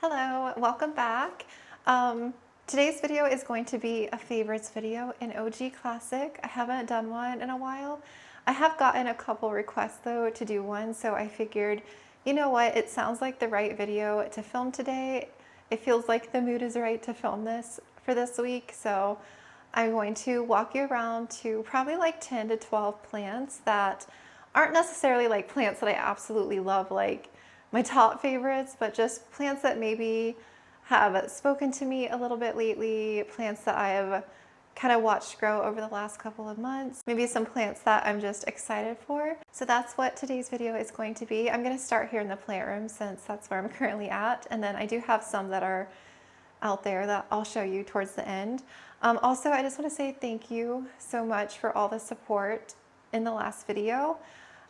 Hello, welcome back. Today's video is going to be a favorites video, an OG classic. I haven't done one in a while. I have gotten a couple requests though to do one, so I figured, you know what, it sounds like the right video to film today. It feels like the mood is right to film this for this week, so I'm going to walk you around to probably like 10 to 12 plants that aren't necessarily like plants that I absolutely love, like my top favorites, but just plants that maybe have spoken to me a little bit lately, plants that I have kind of watched grow over the last couple of months, maybe some plants that I'm just excited for. So that's what today's video is going to be. I'm going to start here in the plant room since that's where I'm currently at, and then I do have some that are out there that I'll show you towards the end. Also, I just want to say thank you so much for all the support in the last video.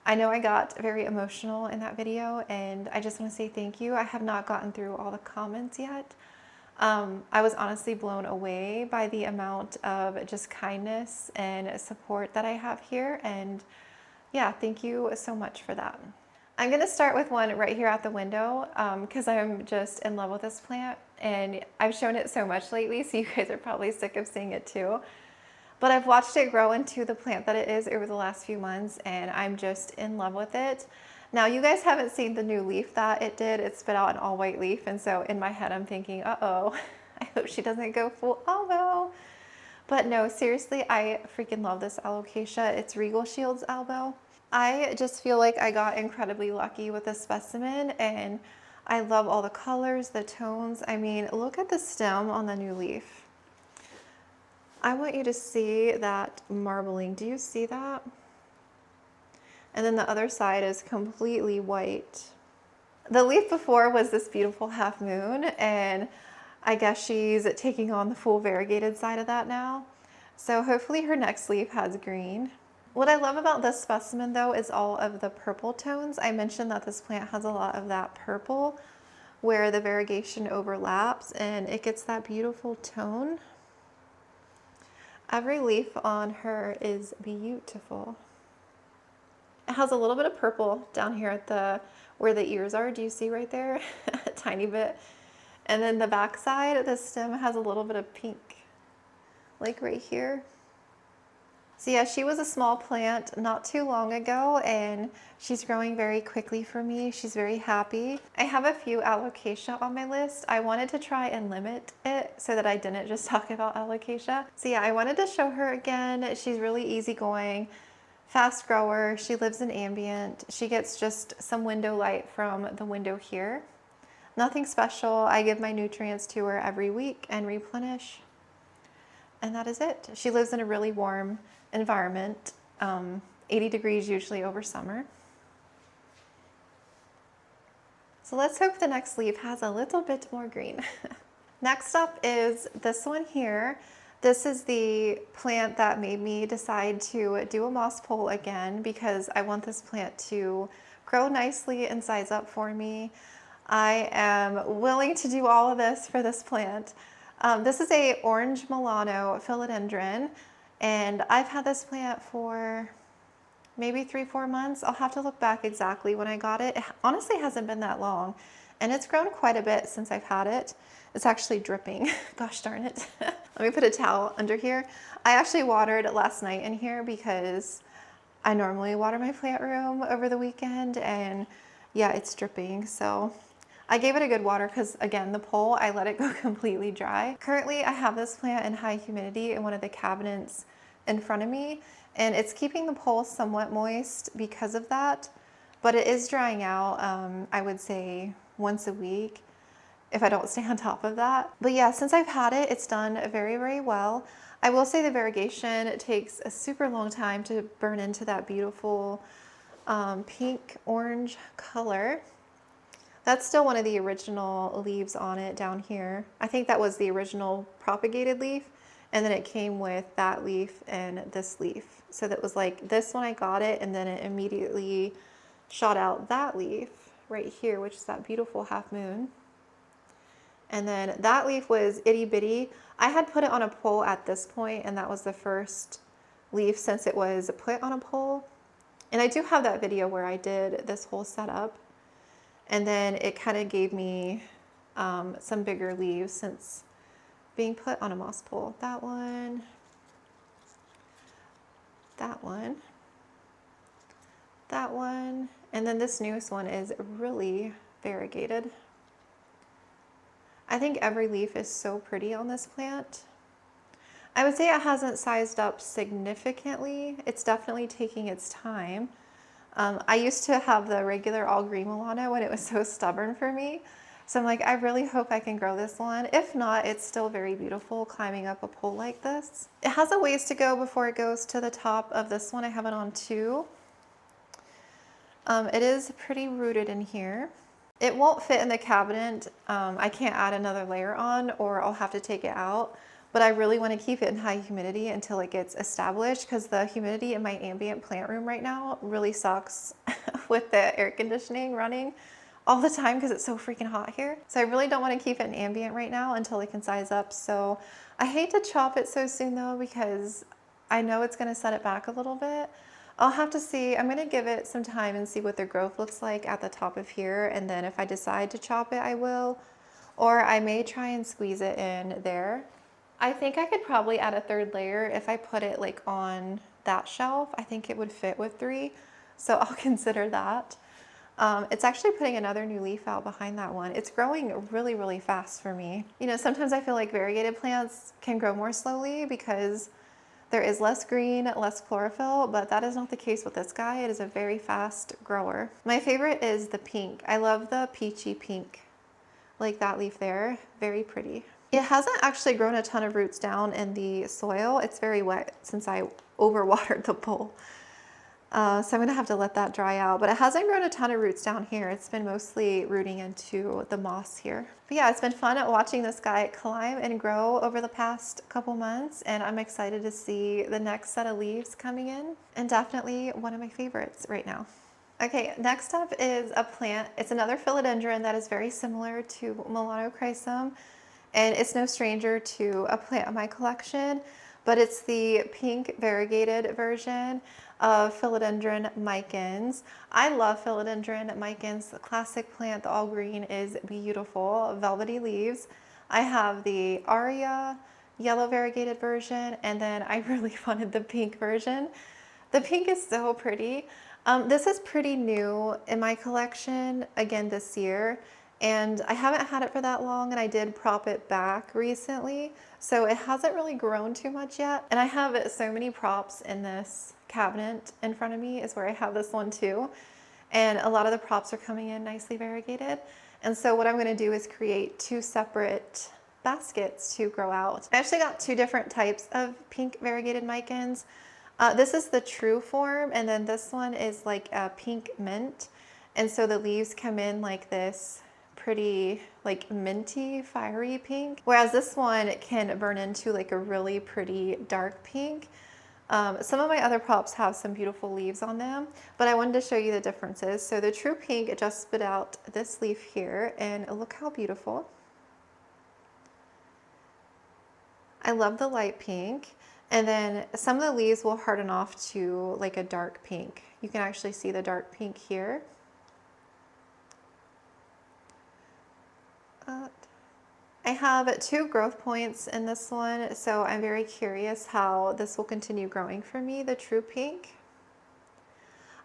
I know I got very emotional in that video, and I just want to say thank you. I have not gotten through all the comments yet. I was honestly blown away by the amount of just kindness and support that I have here, and yeah, thank you so much for that. I'm going to start with one right here at the window because I'm just in love with this plant, and I've shown it so much lately, so you guys are probably sick of seeing it too. But I've watched it grow into the plant that it is over the last few months, and I'm just in love with it. Now, you guys haven't seen the new leaf that it did. It spit out an all white leaf, and so in my head I'm thinking, uh-oh, I hope she doesn't go full Albo. But no, seriously, I freaking love this Alocasia. It's Regal Shield's Albo. I just feel like I got incredibly lucky with this specimen, and I love all the colors, the tones. I mean, look at the stem on the new leaf. I want you to see that marbling. Do you see that? And then the other side is completely white. The leaf before was this beautiful half moon, and I guess she's taking on the full variegated side of that now. So hopefully her next leaf has green. What I love about this specimen though is all of the purple tones. I mentioned that this plant has a lot of that purple where the variegation overlaps and it gets that beautiful tone. Every leaf on her is beautiful. It has a little bit of purple down here at where the ears are. Do you see right there? A tiny bit. And then the back side, the stem has a little bit of pink, like right here. So yeah, she was a small plant not too long ago, and she's growing very quickly for me. She's very happy. I have a few Alocasia on my list. I wanted to try and limit it so that I didn't just talk about Alocasia. So yeah, I wanted to show her again. She's really easygoing, fast grower. She lives in ambient. She gets just some window light from the window here. Nothing special. I give my nutrients to her every week and replenish. And that is it. She lives in a really warm environment, 80 degrees usually over summer. So let's hope the next leaf has a little bit more green. Next up is this one here. This is the plant that made me decide to do a moss pole again because I want this plant to grow nicely and size up for me. I am willing to do all of this for this plant. This is a orange Melano philodendron, and I've had this plant for maybe 3-4 months. I'll have to look back exactly when I got it. It honestly hasn't been that long, and it's grown quite a bit since I've had it. It's actually dripping. Gosh darn it. Let me put a towel under here. I actually watered last night in here because I normally water my plant room over the weekend, and yeah, it's dripping. So I gave it a good water because, again, the pole, I let it go completely dry. Currently, I have this plant in high humidity in one of the cabinets in front of me, and it's keeping the pole somewhat moist because of that, but it is drying out, I would say, once a week if I don't stay on top of that. But yeah, since I've had it, it's done very, very well. I will say the variegation takes a super long time to burn into that beautiful pink-orange color. That's still one of the original leaves on it down here. I think that was the original propagated leaf, and then it came with that leaf and this leaf. So that was like this when I got it, and then it immediately shot out that leaf right here, which is that beautiful half moon. And then that leaf was itty bitty. I had put it on a pole at this point, and that was the first leaf since it was put on a pole. And I do have that video where I did this whole setup. And then it kind of gave me some bigger leaves since being put on a moss pole. That one, that one, that one, and then this newest one is really variegated. I think every leaf is so pretty on this plant. I would say it hasn't sized up significantly. It's definitely taking its time. I used to have the regular all green Melano when it was so stubborn for me. So I'm like, I really hope I can grow this one. If not, it's still very beautiful climbing up a pole like this. It has a ways to go before it goes to the top of this one. I have it on 2. It is pretty rooted in here. It won't fit in the cabinet. I can't add another layer on or I'll have to take it out. But I really want to keep it in high humidity until it gets established because the humidity in my ambient plant room right now really sucks with the air conditioning running all the time because it's so freaking hot here. So I really don't want to keep it in ambient right now until it can size up. So I hate to chop it so soon though because I know it's going to set it back a little bit. I'll have to see. I'm going to give it some time and see what the growth looks like at the top of here. And then if I decide to chop it, I will. Or I may try and squeeze it in there. I think I could probably add a 3rd layer if I put it like on that shelf. I think it would fit with 3. So I'll consider that. It's actually putting another new leaf out behind that one. It's growing really, really fast for me. You know, sometimes I feel like variegated plants can grow more slowly because there is less green, less chlorophyll, but that is not the case with this guy. It is a very fast grower. My favorite is the pink. I love the peachy pink, like that leaf there. Very pretty. It hasn't actually grown a ton of roots down in the soil. It's very wet since I overwatered the bowl. So I'm gonna have to let that dry out, but it hasn't grown a ton of roots down here. It's been mostly rooting into the moss here. But yeah, it's been fun watching this guy climb and grow over the past couple months, and I'm excited to see the next set of leaves coming in, and definitely one of my favorites right now. Okay, next up is a plant. It's another philodendron that is very similar to Melano, and it's no stranger to a plant in my collection, but it's the pink variegated version of Philodendron Micans. I love Philodendron Micans. The classic plant, the all green, is beautiful, velvety leaves. I have the Aurea yellow variegated version, and then I really wanted the pink version. The pink is so pretty. This is pretty new in my collection, again this year, and I haven't had it for that long, and I did prop it back recently, so it hasn't really grown too much yet. And I have so many props in this cabinet in front of me is where I have this one too, and a lot of the props are coming in nicely variegated. And so what I'm going to do is create 2 separate baskets to grow out. I actually got 2 different types of pink variegated Micans. This is the true form, and then this one is like a pink mint, and so the leaves come in like this pretty like minty fiery pink, whereas this one can burn into like a really pretty dark pink. Some of my other props have some beautiful leaves on them, but I wanted to show you the differences. So the true pink just spit out this leaf here, and look how beautiful. I love the light pink, and then some of the leaves will harden off to like a dark pink. You can actually see the dark pink here. I have 2 growth points in this one, so I'm very curious how this will continue growing for me, the true pink.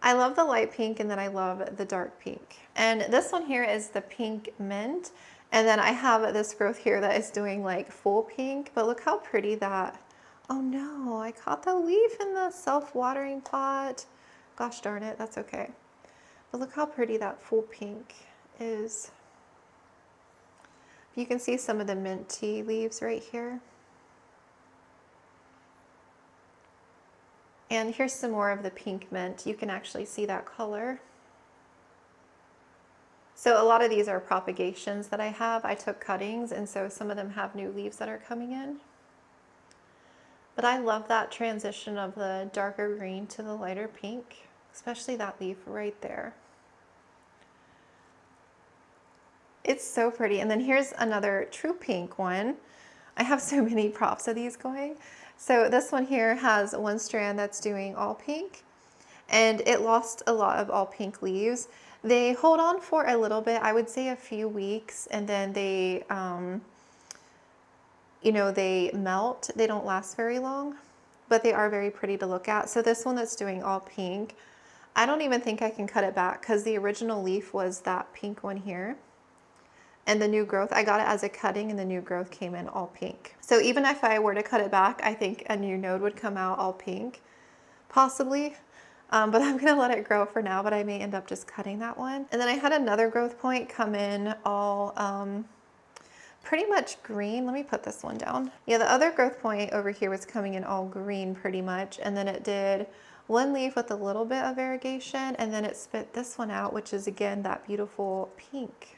I love the light pink, and then I love the dark pink. And this one here is the pink mint, and then I have this growth here that is doing like full pink, but look how pretty that, oh no, I caught the leaf in the self-watering pot. Gosh darn it, that's okay. But look how pretty that full pink is. You can see some of the minty leaves right here. And here's some more of the pink mint. You can actually see that color. So a lot of these are propagations that I have. I took cuttings, and so some of them have new leaves that are coming in. But I love that transition of the darker green to the lighter pink, especially that leaf right there. It's so pretty. And then here's another true pink one. I have so many props of these going. So this one here has one strand that's doing all pink, and it lost a lot of all pink leaves. They hold on for a little bit, I would say a few weeks, and then they, you know, they melt. They don't last very long, but they are very pretty to look at. So this one that's doing all pink, I don't even think I can cut it back because the original leaf was that pink one here. And the new growth, I got it as a cutting and the new growth came in all pink. So even if I were to cut it back, I think a new node would come out all pink, possibly. But I'm gonna let it grow for now, but I may end up just cutting that one. And then I had another growth point come in all pretty much green. Let me put this one down. Yeah, the other growth point over here was coming in all green pretty much. And then it did one leaf with a little bit of variegation, and then it spit this one out, which is again that beautiful pink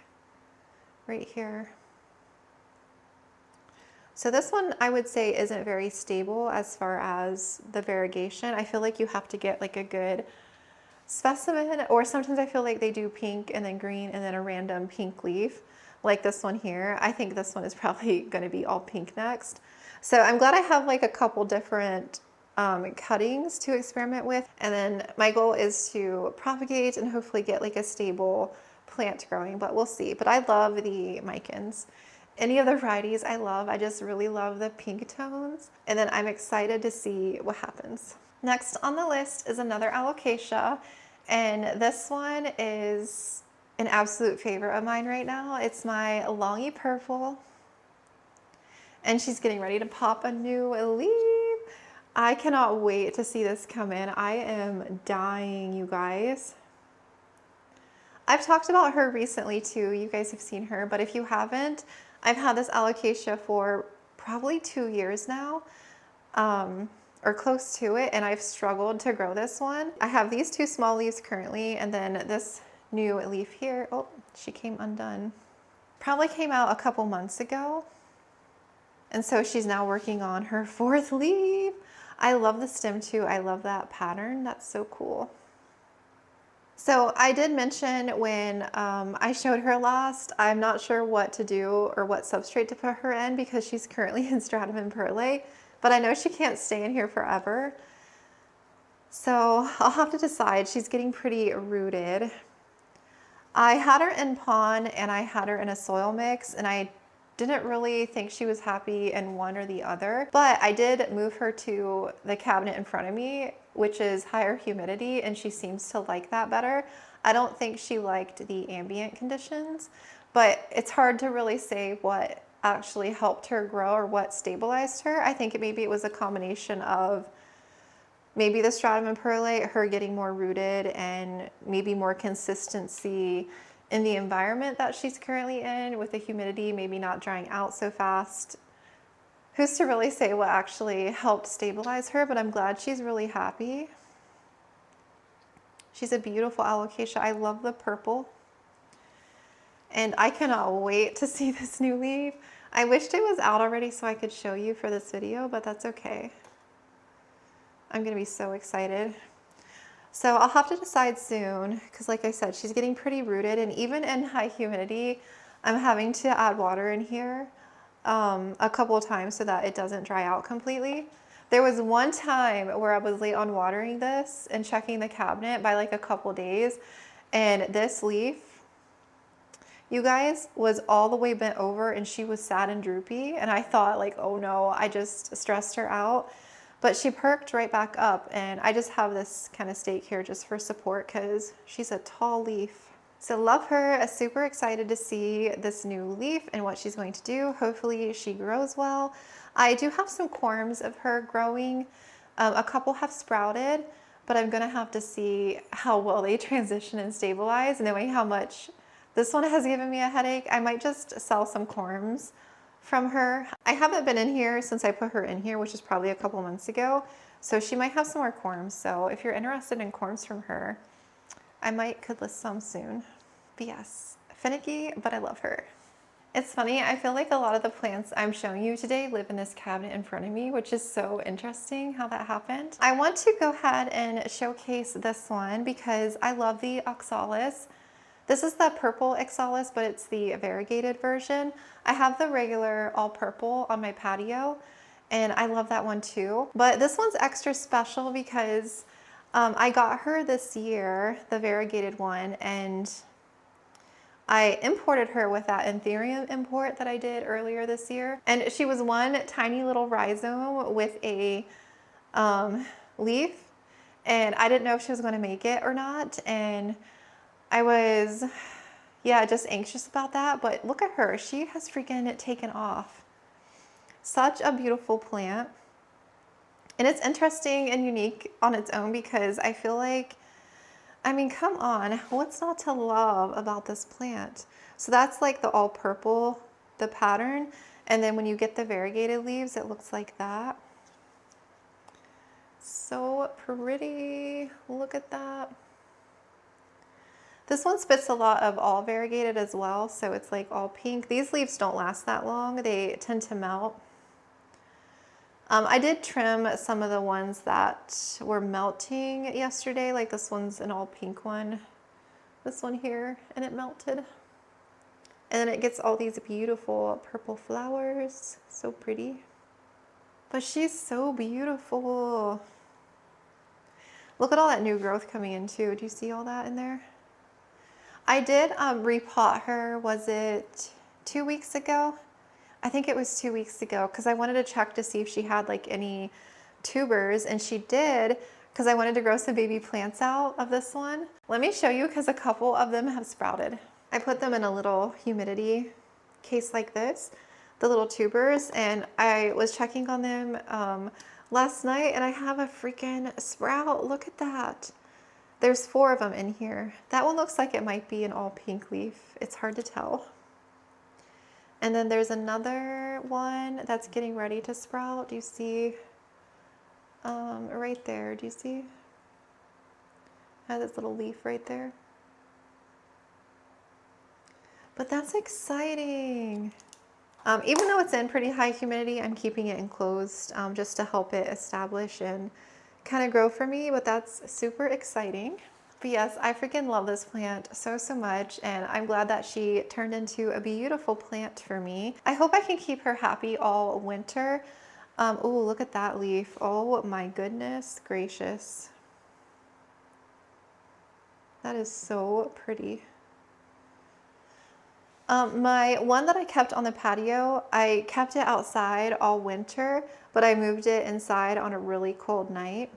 right here. So this one I would say isn't very stable as far as the variegation. I feel like you have to get like a good specimen, or sometimes I feel like they do pink and then green and then a random pink leaf like this one here. I think this one is probably going to be all pink next. So I'm glad I have like a couple different cuttings to experiment with. And then my goal is to propagate and hopefully get like a stable plant growing, but we'll see. But I love the Micans. Any of the varieties I love. I just really love the pink tones. And then I'm excited to see what happens. Next on the list is another Alocasia. And this one is an absolute favorite of mine right now. It's my Longi purple. And she's getting ready to pop a new leaf. I cannot wait to see this come in. I am dying, you guys. I've talked about her recently too. You guys have seen her, but if you haven't, I've had this Alocasia for probably 2 years now, or close to it, and I've struggled to grow this one. I have these two small leaves currently, and then this new leaf here. Oh, she came undone. Probably came out a couple months ago. And so she's now working on her 4th leaf. I love the stem too. I love that pattern. That's so cool. So I did mention when I showed her last, I'm not sure what to do or what substrate to put her in because she's currently in stratum and perlite, but I know she can't stay in here forever. So I'll have to decide. She's getting pretty rooted. I had her in pond and I had her in a soil mix, and I didn't really think she was happy in one or the other, but I did move her to the cabinet in front of me, which is higher humidity, and she seems to like that better. I don't think she liked the ambient conditions, but it's hard to really say what actually helped her grow or what stabilized her. I think maybe it was a combination of maybe the stratum and perlite, her getting more rooted, and maybe more consistency in the environment that she's currently in with the humidity, maybe not drying out so fast. Who's to really say what actually helped stabilize her, but I'm glad she's really happy. She's a beautiful Alocasia. I love the purple. And I cannot wait to see this new leaf. I wished it was out already so I could show you for this video, but that's okay. I'm gonna be so excited. So I'll have to decide soon because like I said, she's getting pretty rooted, and even in high humidity, I'm having to add water in here a couple of times so that it doesn't dry out completely. There was one time where I was late on watering this and checking the cabinet by like a couple days, and this leaf, you guys, was all the way bent over and she was sad and droopy, and I thought like, oh no, I just stressed her out. But she perked right back up, and I just have this kind of stake here just for support because she's a tall leaf. So love her, super excited to see this new leaf and what she's going to do. Hopefully she grows well. I do have some corms of her growing. A couple have sprouted, but I'm gonna have to see how well they transition and stabilize, knowing how much this one has given me a headache. I might just sell some corms from her. I haven't been in here since I put her in here, which is probably a couple months ago. So she might have some more corms. So if you're interested in corms from her, I could list some soon. But yes, finicky, but I love her. It's funny, I feel like a lot of the plants I'm showing you today live in this cabinet in front of me, which is so interesting how that happened. I want to go ahead and showcase this one because I love the Oxalis. This is the purple Oxalis, but it's the variegated version. I have the regular all purple on my patio, and I love that one too. But this one's extra special because I got her this year, the variegated one, and I imported her with that Anthurium import that I did earlier this year. And she was one tiny little rhizome with a leaf, and I didn't know if she was going to make it or not. And I was, yeah, just anxious about that. But look at her. She has freaking taken off. Such a beautiful plant. And it's interesting and unique on its own because I feel like, I mean, come on, what's not to love about this plant? So that's like the all purple, the pattern. And then when you get the variegated leaves, it looks like that. So pretty. Look at that. This one spits a lot of all variegated as well. So it's like all pink. These leaves don't last that long. They tend to melt. I did trim some of the ones that were melting yesterday, like this one's an all pink one, this one here, and it melted. And then it gets all these beautiful purple flowers, so pretty. But she's so beautiful. Look at all that new growth coming in too. Do you see all that in there? I did repot her, was it 2 weeks ago? I think it was 2 weeks ago because I wanted to check to see if she had like any tubers, and she did because I wanted to grow some baby plants out of this one. Let me show you because a couple of them have sprouted. I put them in a little humidity case like this, the little tubers, and I was checking on them last night and I have a freaking sprout. Look at that. There's 4 of them in here. That one looks like it might be an all pink leaf. It's hard to tell. And then there's another one that's getting ready to sprout. Do you see? Right there, do you see? Has this little leaf right there. But that's exciting. Even though it's in pretty high humidity, I'm keeping it enclosed just to help it establish and kind of grow for me, but that's super exciting. But yes, I freaking love this plant so much, and I'm glad that she turned into a beautiful plant for me. I hope I can keep her happy all winter. Oh, look at that leaf. Oh my goodness gracious. That is so pretty. My one that I kept on the patio, I kept it outside all winter, but I moved it inside on a really cold night.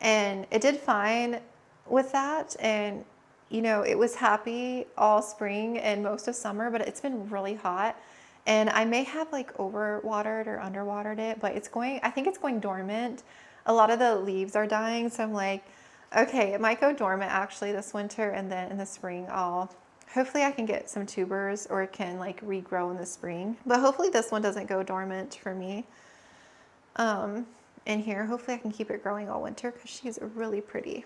And it did fine with that, and you know, it was happy all spring and most of summer, but it's been really hot, and I may have like overwatered or underwatered it, but it's going, I think it's going dormant. A lot of the leaves are dying, so I'm like, okay, it might go dormant actually this winter, and then in the spring hopefully I can get some tubers or it can like regrow in the spring. But hopefully this one doesn't go dormant for me in here. Hopefully I can keep it growing all winter because she's really pretty.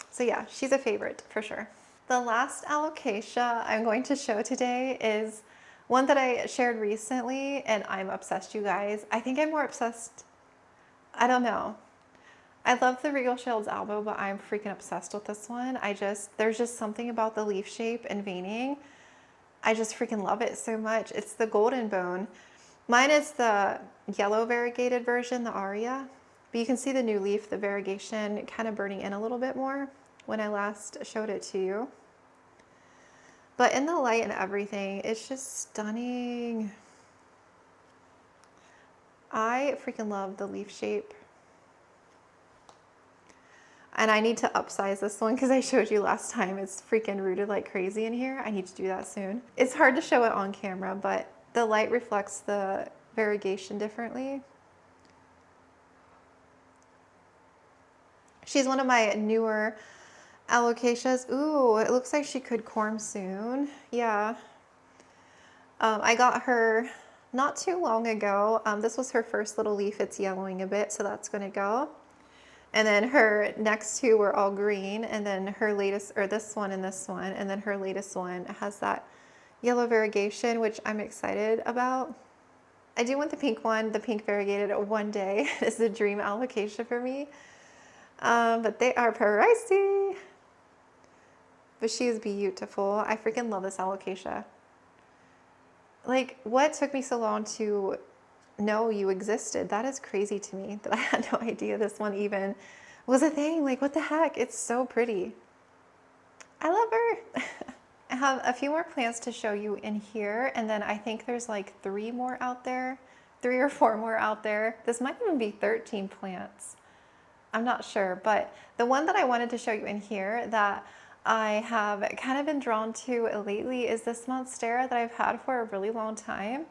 So yeah, she's a favorite for sure. The last alocasia I'm going to show today is one that I shared recently, and I'm obsessed, you guys. I think I'm more obsessed, I don't know. I love the Regal Shields Albo, but I'm freaking obsessed with this one. There's just something about the leaf shape and veining. I just freaking love it so much. It's the golden bone. Mine is the yellow variegated version, the Aurea. But you can see the new leaf, the variegation kind of burning in a little bit more when I last showed it to you. But in the light and everything, it's just stunning. I freaking love the leaf shape. And I need to upsize this one because I showed you last time it's freaking rooted like crazy in here. I need to do that soon. It's hard to show it on camera, but the light reflects the variegation differently. She's one of my newer alocasias. Ooh, it looks like she could corm soon. Yeah. I got her not too long ago. This was her first little leaf. It's yellowing a bit, so that's going to go. And then her next 2 were all green, and then her latest, or this one and this one, and then her latest one has that yellow variegation, which I'm excited about. I do want the pink one, the pink variegated one day. It's a dream alocasia for me. But they are pricey. But she is beautiful. I freaking love this alocasia. Like, what took me so long to know you existed. That is crazy to me that I had no idea this one even was a thing. Like, what the heck? It's so pretty. I love her. I have a few more plants to show you in here, and then I think there's like 3 more out there, 3 or 4 more out there. This might even be 13 plants. I'm not sure, but the one that I wanted to show you in here that I have kind of been drawn to lately is this Monstera that I've had for a really long time.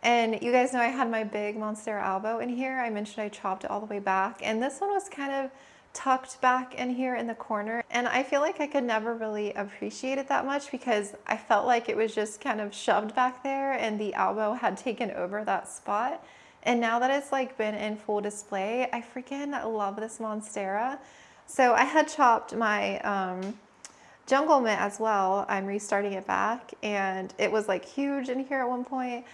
And you guys know I had my big Monstera Albo in here. I mentioned I chopped it all the way back, and this one was kind of tucked back in here in the corner, and I feel like I could never really appreciate it that much because I felt like it was just kind of shoved back there and the Albo had taken over that spot. And now that it's like been in full display, I freaking love this Monstera. So I had chopped my jungle mint as well. I'm restarting it back, and it was like huge in here at one point,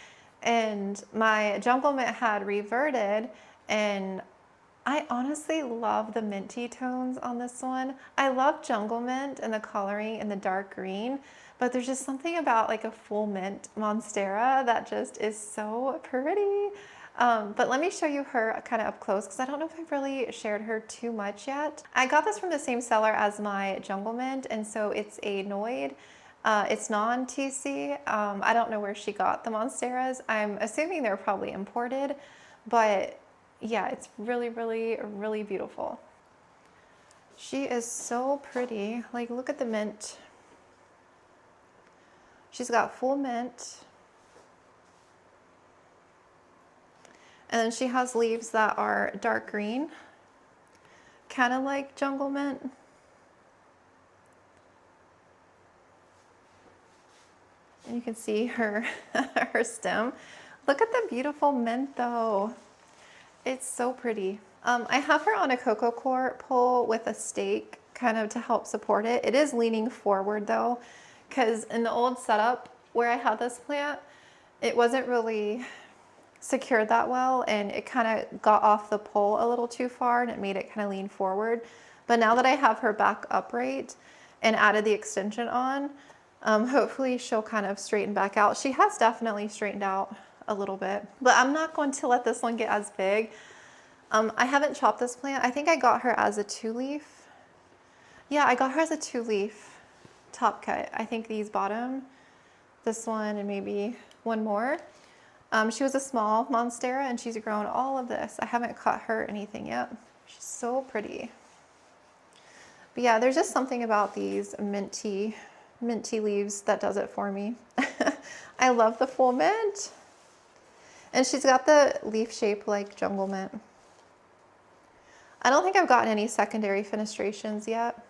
and my jungle mint had reverted, and I honestly love the minty tones on this one. I love jungle mint and the coloring in the dark green, but there's just something about like a full mint Monstera that just is so pretty. But let me show you her kind of up close because I don't know if I've really shared her too much yet. I got this from the same seller as my jungle mint, and so it's a NoID. It's non-TC. I don't know where she got the Monsteras. I'm assuming they're probably imported, but yeah, it's really, really, really beautiful. She is so pretty. Like, look at the mint. She's got full mint. And then she has leaves that are dark green, kind of like jungle mint. And you can see her, her stem. Look at the beautiful mint though. It's so pretty. I have her on a cocoa core pole with a stake kind of to help support it. It is leaning forward though, because in the old setup where I had this plant, it wasn't really secured that well, and it kind of got off the pole a little too far, and it made it kind of lean forward. But now that I have her back upright and added the extension on, hopefully she'll kind of straighten back out. She has definitely straightened out a little bit, but I'm not going to let this one get as big. I haven't chopped this plant. I think I got her as a 2-leaf. Yeah, I got her as a 2-leaf top cut. I think these bottom, this one, and maybe one more. She was a small Monstera, and she's grown all of this. I haven't cut her anything yet. She's so pretty. But yeah, there's just something about these minty leaves that does it for me. I love the full mint. And she's got the leaf shape like jungle mint. I don't think I've gotten any secondary fenestrations yet.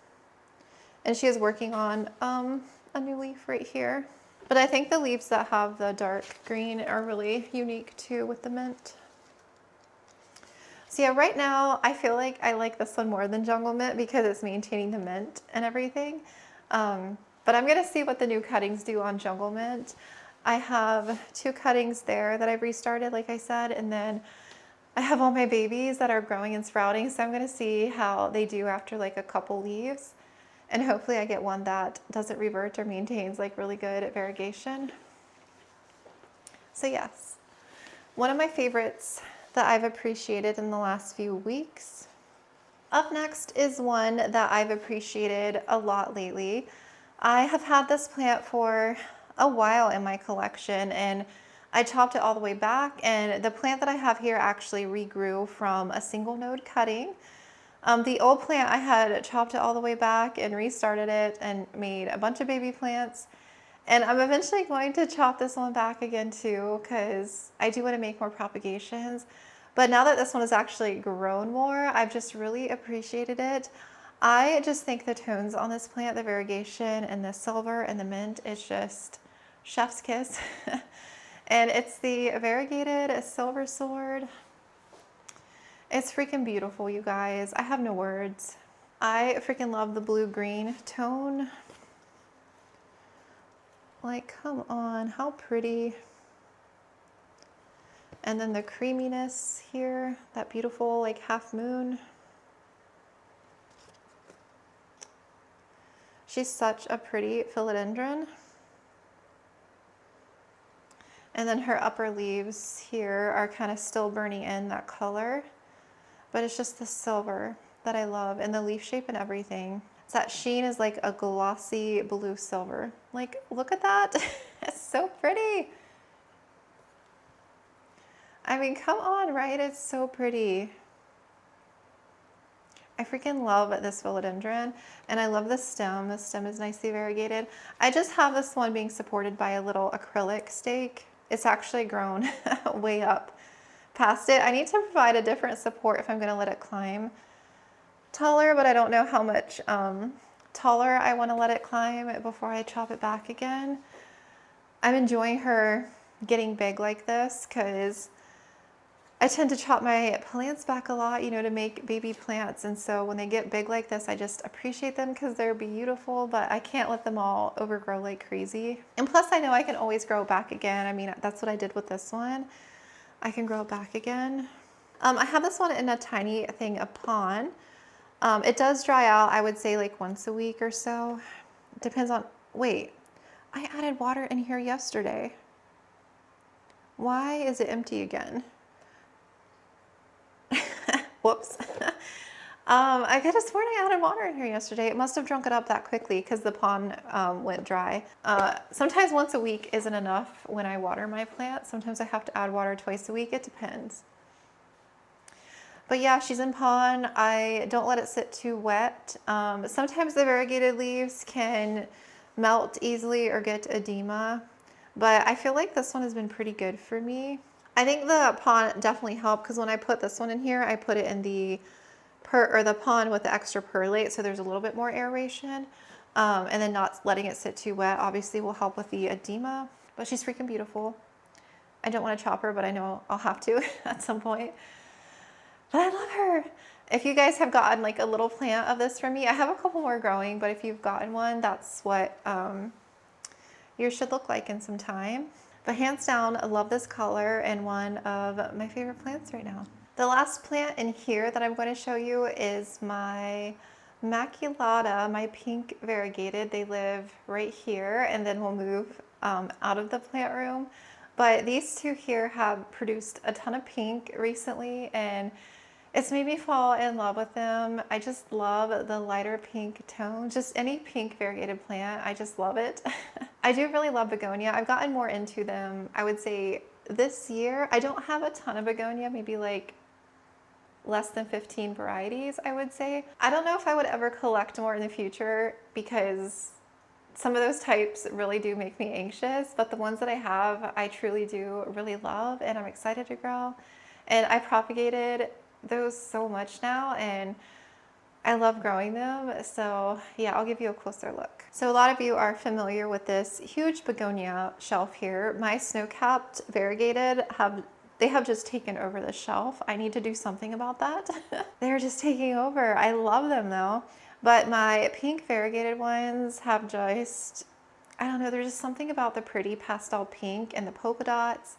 And she is working on a new leaf right here. But I think the leaves that have the dark green are really unique too with the mint. So yeah, right now I feel like I like this one more than jungle mint because it's maintaining the mint and everything. But I'm gonna see what the new cuttings do on jungle mint. I have 2 cuttings there that I've restarted, like I said, and then I have all my babies that are growing and sprouting, so I'm gonna see how they do after like a couple leaves. And hopefully I get one that doesn't revert or maintains like really good variegation. So yes, one of my favorites that I've appreciated in the last few weeks. Up next is one that I've appreciated a lot lately. I have had this plant for a while in my collection, and I chopped it all the way back, and the plant that I have here actually regrew from a single node cutting. The old plant, I had chopped it all the way back and restarted it and made a bunch of baby plants. And I'm eventually going to chop this one back again too, because I do want to make more propagations. But now that this one has actually grown more, I've just really appreciated it. I just think the tones on this plant, the variegation and the silver and the mint, is just chef's kiss. And it's the variegated silver sword. It's freaking beautiful, you guys. I have no words. I freaking love the blue-green tone. Like, come on, how pretty. And then the creaminess here, that beautiful like half moon. She's such a pretty philodendron. And then her upper leaves here are kind of still burning in that color, but it's just the silver that I love, and the leaf shape and everything. So that sheen is like a glossy blue silver. Like, look at that. It's so pretty. I mean, come on, right? It's so pretty. I freaking love this philodendron, and I love the stem. The stem is nicely variegated. I just have this one being supported by a little acrylic stake. It's actually grown way up past it. I need to provide a different support if I'm going to let it climb taller, but I don't know how much taller I want to let it climb before I chop it back again. I'm enjoying her getting big like this because I tend to chop my plants back a lot, you know, to make baby plants. And so when they get big like this, I just appreciate them because they're beautiful, but I can't let them all overgrow like crazy. And plus I know I can always grow it back again. I mean, that's what I did with this one. I can grow it back again. I have this one in a tiny thing, a pond. It does dry out, I would say like once a week or so. Depends on, wait, I added water in here yesterday. Why is it empty again? Whoops. I could have sworn I added water in here yesterday. It must have drunk it up that quickly because the pond went dry. Sometimes once a week isn't enough when I water my plants. Sometimes I have to add water twice a week. It depends. But yeah, she's in pond. I don't let it sit too wet. Sometimes the variegated leaves can melt easily or get edema, but I feel like this one has been pretty good for me. I think the pond definitely helped because when I put this one in here, I put it in the pond with the extra perlite, so there's a little bit more aeration. And then not letting it sit too wet obviously will help with the edema. But she's freaking beautiful. I don't want to chop her, but I know I'll have to at some point. But I love her. If you guys have gotten like a little plant of this from me, I have a couple more growing, but if you've gotten one, that's what yours should look like in some time. But hands down, I love this color and one of my favorite plants right now. The last plant in here that I'm going to show you is my Maculata, my pink variegated. They live right here, and then we'll move out of the plant room. But these two here have produced a ton of pink recently, and it's made me fall in love with them. I just love the lighter pink tone. Just any pink variegated plant, I just love it. I do really love begonia. I've gotten more into them, I would say this year. I don't have a ton of begonia, maybe like less than 15 varieties, I would say. I don't know if I would ever collect more in the future because some of those types really do make me anxious, but the ones that I have, I truly do really love, and I'm excited to grow. And I propagated those so much now, and I love growing them. So yeah, I'll give you a closer look. So a lot of you are familiar with this huge begonia shelf here. My snow-capped variegated they have just taken over the shelf. I need to do something about that. They're just taking over. I love them though. But my pink variegated ones have just, I don't know, there's just something about the pretty pastel pink and the polka dots,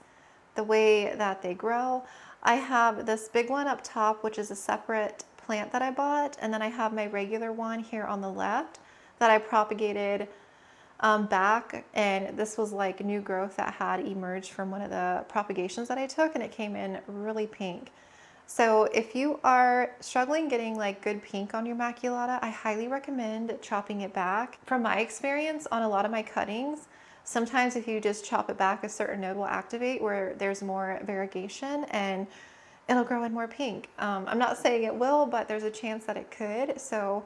the way that they grow. I have this big one up top, which is a separate plant that I bought, and then I have my regular one here on the left that I propagated back, and this was like new growth that had emerged from one of the propagations that I took, and it came in really pink. So if you are struggling getting like good pink on your Maculata, I highly recommend chopping it back. From my experience on a lot of my cuttings, sometimes if you just chop it back, a certain node will activate where there's more variegation and it'll grow in more pink. I'm not saying it will, but there's a chance that it could. So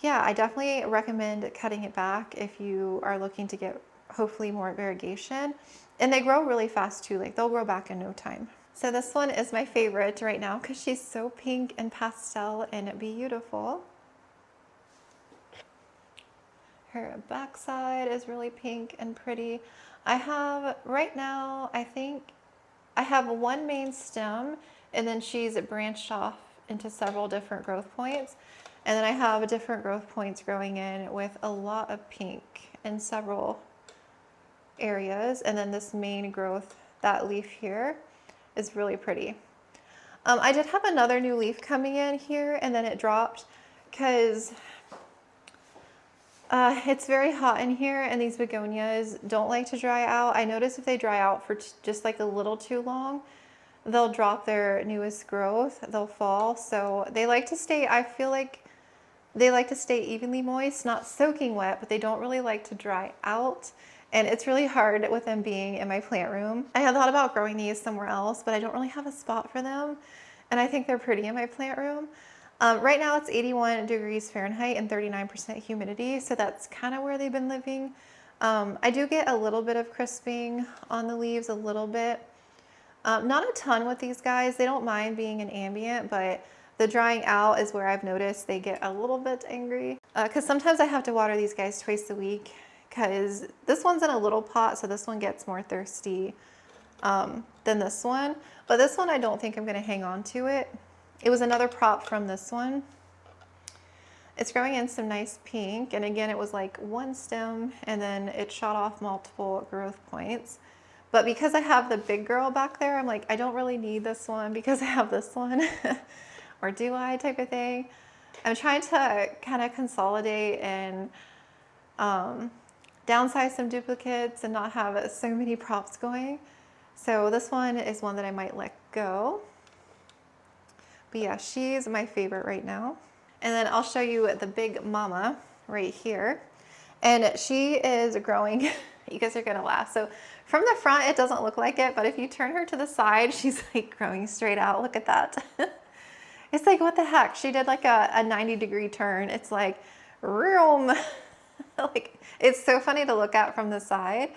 yeah, I definitely recommend cutting it back if you are looking to get hopefully more variegation. And they grow really fast too, like they'll grow back in no time. So this one is my favorite right now because she's so pink and pastel and beautiful. Her backside is really pink and pretty. I have right now, I think I have one main stem, and then she's branched off into several different growth points. And then I have different growth points growing in with a lot of pink in several areas. And then this main growth, that leaf here, is really pretty. I did have another new leaf coming in here, and then it dropped because It's very hot in here, and these begonias don't like to dry out. I notice if they dry out for just like a little too long, they'll drop their newest growth, they'll fall. So they like to stay, I feel like they like to stay evenly moist, not soaking wet, but they don't really like to dry out. And it's really hard with them being in my plant room. I had thought about growing these somewhere else, but I don't really have a spot for them. And I think they're pretty in my plant room. Right now it's 81 degrees Fahrenheit and 39% humidity, so that's kind of where they've been living. I do get a little bit of crisping on the leaves, a little bit. Not a ton with these guys. They don't mind being in ambient, but the drying out is where I've noticed they get a little bit angry. Because sometimes I have to water these guys twice a week, because this one's in a little pot, so this one gets more thirsty than this one. But this one, I don't think I'm going to hang on to it. It was another prop from this one. It's growing in some nice pink, and again, it was like one stem, and then it shot off multiple growth points. But because I have the big girl back there, I'm like, I don't really need this one because I have this one. Or do I, type of thing. I'm trying to kind of consolidate and downsize some duplicates and not have so many props going. So this one is one that I might let go. But yeah, she's my favorite right now. And then I'll show you the big mama right here. And she is growing, you guys are gonna laugh. So from the front, it doesn't look like it, but if you turn her to the side, she's like growing straight out. Look at that. It's like, what the heck? She did like a 90-degree turn. It's like, room. Like, it's so funny to look at from the side,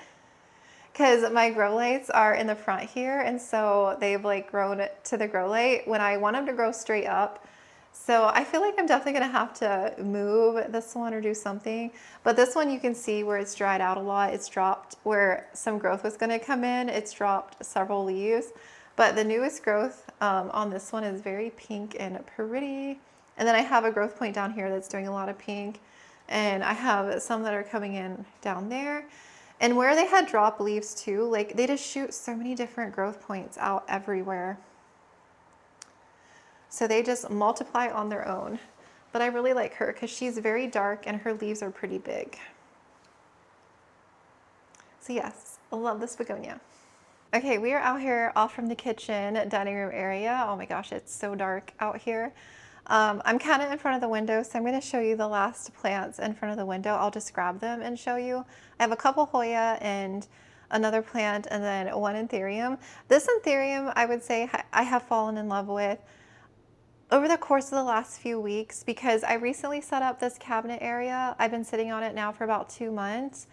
because my grow lights are in the front here, and so they've like grown to the grow light when I want them to grow straight up. So I feel like I'm definitely gonna have to move this one or do something. But this one, you can see where it's dried out a lot. It's dropped where some growth was gonna come in. It's dropped several leaves. But the newest growth on this one is very pink and pretty. And then I have a growth point down here that's doing a lot of pink. And I have some that are coming in down there. And where they had drop leaves too, like they just shoot so many different growth points out everywhere. So they just multiply on their own. But I really like her because she's very dark and her leaves are pretty big. So yes, I love this begonia. Okay, we are out here off from the kitchen, dining room area. Oh my gosh, it's so dark out here. I'm kind of in front of the window, so I'm going to show you the last plants in front of the window. I'll just grab them and show you. I have a couple Hoya and another plant, and then one Anthurium. This Anthurium, I would say I have fallen in love with over the course of the last few weeks, because I recently set up this cabinet area. I've been sitting on it now for about 2 months.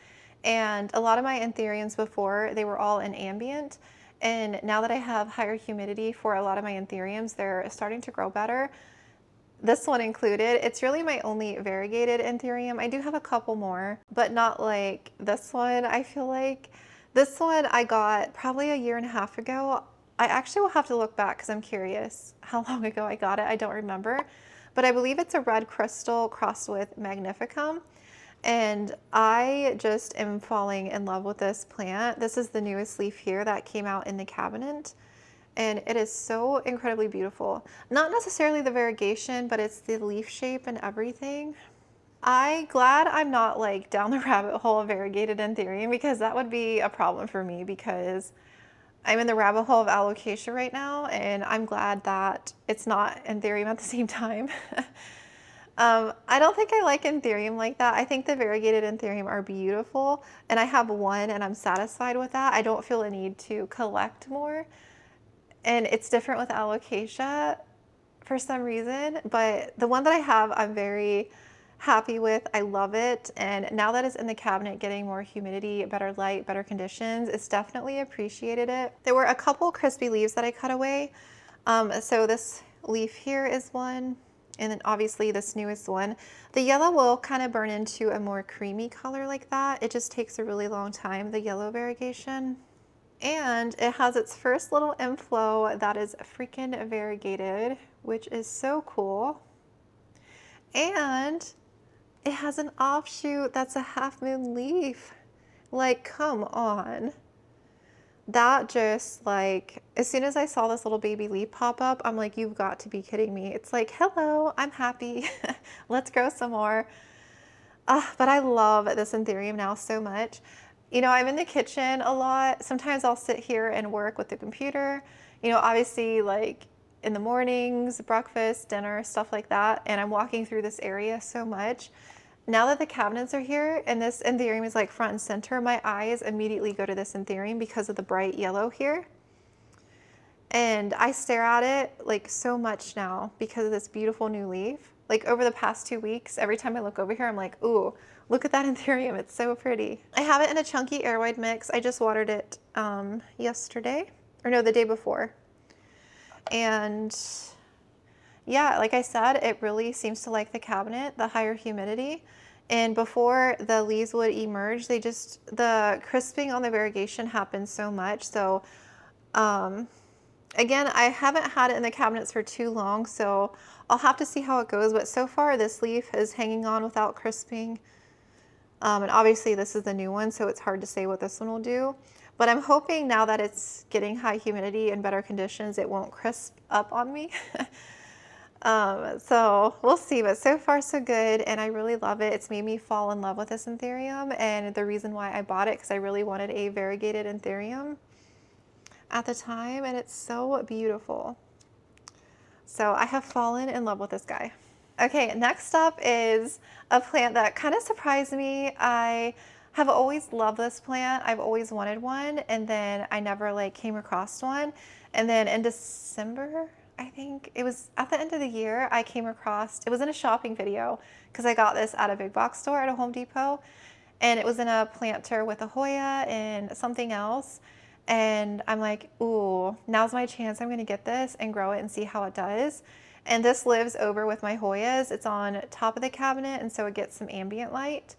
And a lot of my Anthuriums before, they were all in ambient. And now that I have higher humidity for a lot of my Anthuriums, they're starting to grow better. This one included. It's really my only variegated Anthurium. I do have a couple more, but not like this one. I feel like this one I got probably 1.5 years ago. I actually will have to look back because I'm curious how long ago I got it. I don't remember, but I believe it's a red crystal crossed with magnificum. And I just am falling in love with this plant. This is the newest leaf here that came out in the cabinet. And it is so incredibly beautiful. Not necessarily the variegation, but it's the leaf shape and everything. I'm glad I'm not like down the rabbit hole of variegated Anthurium, because that would be a problem for me, because I'm in the rabbit hole of Alocasia right now, and I'm glad that it's not Anthurium at the same time. I don't think I like Anthurium like that. I think the variegated Anthurium are beautiful, and I have one and I'm satisfied with that. I don't feel a need to collect more. And it's different with Alocasia for some reason, but the one that I have, I'm very happy with. I love it. And now that it's in the cabinet, getting more humidity, better light, better conditions, it's definitely appreciated it. There were a couple crispy leaves that I cut away. So this leaf here is one. And then obviously this newest one. The yellow will kind of burn into a more creamy color like that. It just takes a really long time, the yellow variegation. And it has its first little inflow that is freaking variegated, which is so cool. And it has an offshoot that's a half moon leaf. Like, come on. That just like, as soon as I saw this little baby leaf pop up, I'm like, you've got to be kidding me. It's like, hello, I'm happy. Let's grow some more. But I love this Anthurium now so much. You know, I'm in the kitchen a lot. Sometimes I'll sit here and work with the computer. You know, obviously like in the mornings, breakfast, dinner, stuff like that. And I'm walking through this area so much. Now that the cabinets are here and this Anthurium is like front and center, my eyes immediately go to this Anthurium because of the bright yellow here. And I stare at it like so much now because of this beautiful new leaf. Like over the past 2 weeks, every time I look over here, I'm like, ooh, look at that Anthurium, it's so pretty. I have it in a chunky airwide mix. I just watered it yesterday, or no, the day before. And yeah, like I said, it really seems to like the cabinet, the higher humidity. And before the leaves would emerge, the crisping on the variegation happened so much. So, again, I haven't had it in the cabinets for too long, so I'll have to see how it goes. But so far, this leaf is hanging on without crisping. And obviously, this is the new one, so it's hard to say what this one will do. But I'm hoping now that it's getting high humidity and better conditions, it won't crisp up on me. So we'll see, but so far so good, and I really love it. It's made me fall in love with this Anthurium, and the reason why I bought it, because I really wanted a variegated Anthurium at the time, and it's so beautiful. So I have fallen in love with this guy. Okay, next up is a plant that kind of surprised me. I have always loved this plant. I've always wanted one, and then I never like came across one. And then in December, I think it was at the end of the year, I came across, it was in a shopping video because I got this at a big box store at a Home Depot, and it was in a planter with a Hoya and something else. And I'm like, ooh, now's my chance. I'm going to get this and grow it and see how it does. And this lives over with my Hoyas. It's on top of the cabinet, and so it gets some ambient light.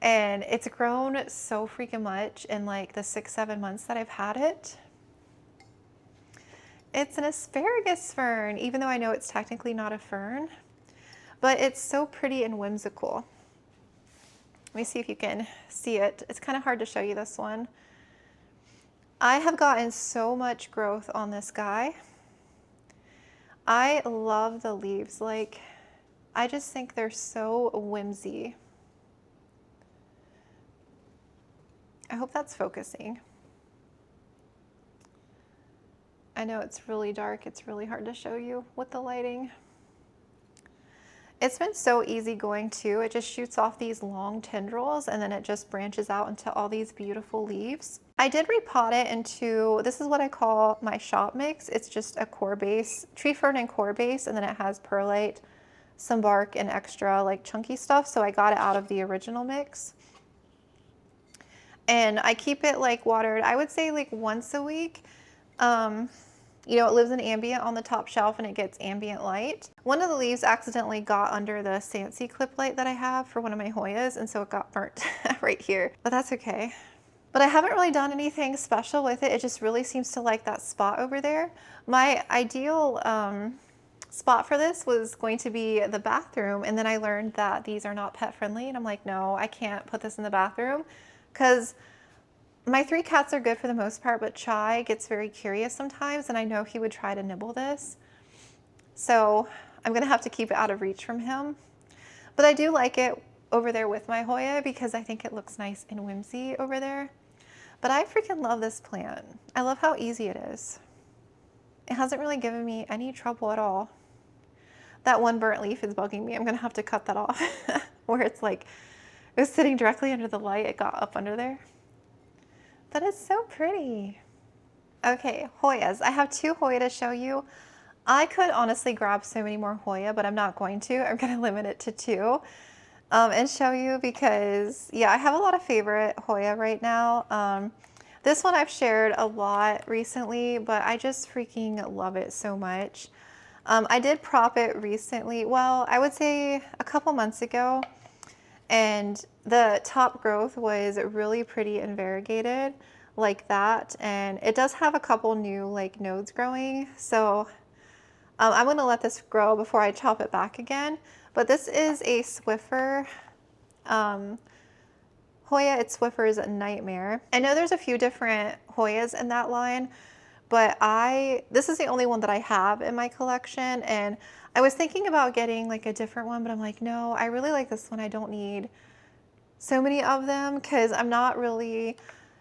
And it's grown so freaking much in like the 6-7 months that I've had it. It's an asparagus fern, even though I know it's technically not a fern, but it's so pretty and whimsical. Let me see if you can see it. It's kind of hard to show you this one. I have gotten so much growth on this guy. I love the leaves. Like, I just think they're so whimsy. I hope that's focusing. I know it's really dark. It's really hard to show you with the lighting. It's been so easy going too. It just shoots off these long tendrils and then it just branches out into all these beautiful leaves. I did repot it into, this is what I call my shop mix. It's just a core base, tree fern and core base, and then it has perlite, some bark, and extra like chunky stuff. So I got it out of the original mix. And I keep it like watered, I would say like once a week. You know, it lives in ambient on the top shelf and it gets ambient light. One of the leaves accidentally got under the Sancy clip light that I have for one of my Hoyas, and so it got burnt right here, but that's okay. But I haven't really done anything special with it. It just really seems to like that spot over there. My ideal spot for this was going to be the bathroom, and then I learned that these are not pet friendly, and I'm like, no, I can't put this in the bathroom because my 3 cats are good for the most part, but Chai gets very curious sometimes, and I know he would try to nibble this. So I'm gonna have to keep it out of reach from him. But I do like it over there with my Hoya because I think it looks nice and whimsy over there. But I freaking love this plant. I love how easy it is. It hasn't really given me any trouble at all. That one burnt leaf is bugging me. I'm gonna have to cut that off where it's like, it was sitting directly under the light. It got up under there. But it's so pretty. Okay, Hoyas. I have 2 Hoya to show you. I could honestly grab so many more Hoya, but I'm not going to. I'm going to limit it to 2 and show you because, yeah, I have a lot of favorite Hoya right now. This one I've shared a lot recently, but I just freaking love it so much. I did prop it recently. Well, I would say a couple months ago. And the top growth was really pretty and variegated like that. And it does have a couple new like nodes growing. So I'm going to let this grow before I chop it back again. But this is a Swiffer. Hoya, it's Swiffer's Nightmare. I know there's a few different Hoyas in that line, but this is the only one that I have in my collection. And I was thinking about getting like a different one, but I'm like, no, I really like this one. I don't need so many of them because I'm not really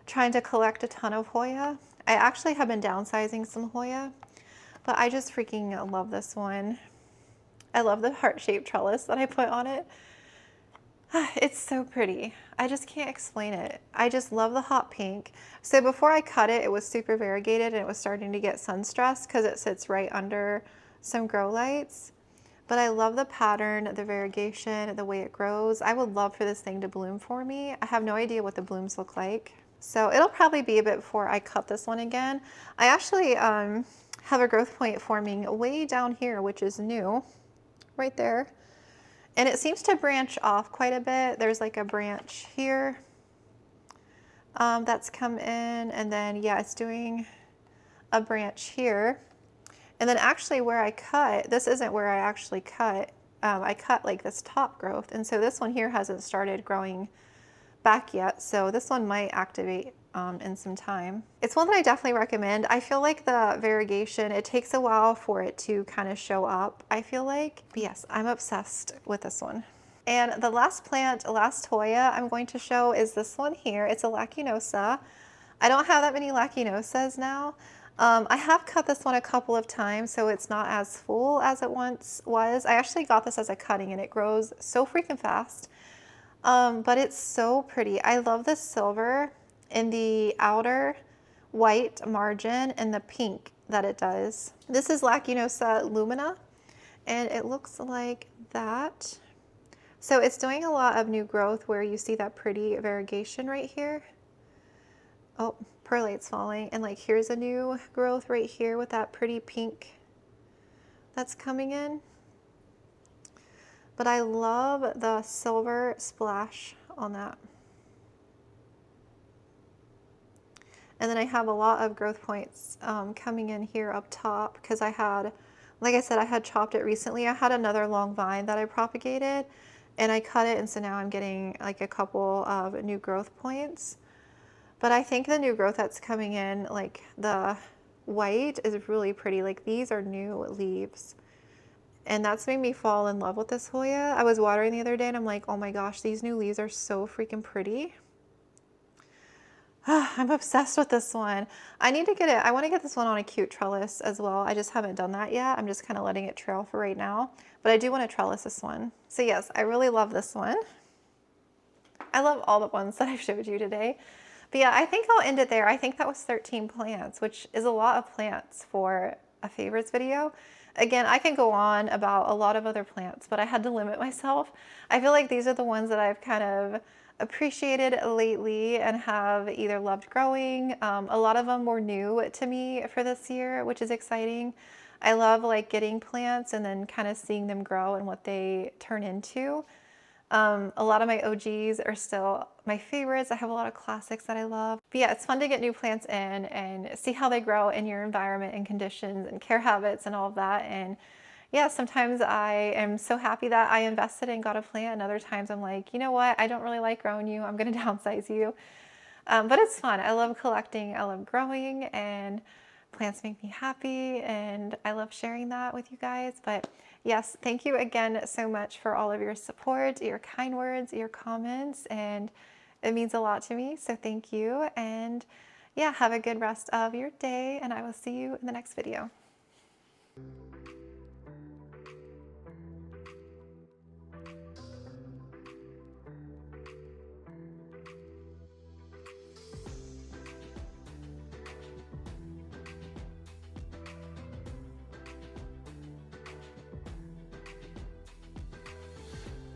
trying to collect a ton of Hoya. I actually have been downsizing some Hoya, but I just freaking love this one. I love the heart-shaped trellis that I put on it. It's so pretty. I just can't explain it. I just love the hot pink. So before I cut it, it was super variegated and it was starting to get sun stressed because it sits right under some grow lights. But I love the pattern, the variegation, the way it grows. I would love for this thing to bloom for me. I have no idea what the blooms look like. So it'll probably be a bit before I cut this one again. I actually have a growth point forming way down here, which is new, right there. And it seems to branch off quite a bit. There's like a branch here that's come in, and then yeah, it's doing a branch here. And then actually where I cut, this isn't where I actually cut. I cut like this top growth, and so this one here hasn't started growing back yet, so this one might activate in some time. It's one that I definitely recommend. I feel like the variegation, it takes a while for it to kind of show up, I feel like. But yes, I'm obsessed with this one. And the last plant, last Hoya I'm going to show is this one here. It's a Lacunosa. I don't have that many Lacunosas now. I have cut this one a couple of times, so it's not as full as it once was. I actually got this as a cutting and it grows so freaking fast. But it's so pretty. I love the silver in the outer white margin and the pink that it does. This is Lacunosa Lumina, and it looks like that. So it's doing a lot of new growth where you see that pretty variegation right here. Oh, perlate's falling. And like here's a new growth right here with that pretty pink that's coming in. But I love the silver splash on that. And then I have a lot of growth points coming in here up top because I had, like I said, I had chopped it recently. I had another long vine that I propagated and I cut it, and so now I'm getting like a couple of new growth points. But I think the new growth that's coming in, like the white, is really pretty. Like these are new leaves. And that's made me fall in love with this Hoya. I was watering the other day and I'm like, oh my gosh, these new leaves are so freaking pretty. I'm obsessed with this one. I need to get it. I want to get this one on a cute trellis as well. I just haven't done that yet. I'm just kind of letting it trail for right now. But I do want to trellis this one. So yes, I really love this one. I love all the ones that I've showed you today. But yeah, I think I'll end it there. I think that was 13 plants, which is a lot of plants for a favorites video. Again, I can go on about a lot of other plants, but I had to limit myself. I feel like these are the ones that I've kind of appreciated lately and have either loved growing. A lot of them were new to me for this year, which is exciting. I love like getting plants and then kind of seeing them grow and what they turn into. A lot of my OGs are still my favorites. I have a lot of classics that I love. But yeah, it's fun to get new plants in and see how they grow in your environment and conditions and care habits and all of that. And yeah, sometimes I am so happy that I invested and got a plant, and other times I'm like, you know what, I don't really like growing you. I'm going to downsize you. But it's fun. I love collecting. I love growing, and plants make me happy, and I love sharing that with you guys. But yes, thank you again so much for all of your support, your kind words, your comments, and it means a lot to me. So thank you. And yeah, have a good rest of your day, and I will see you in the next video.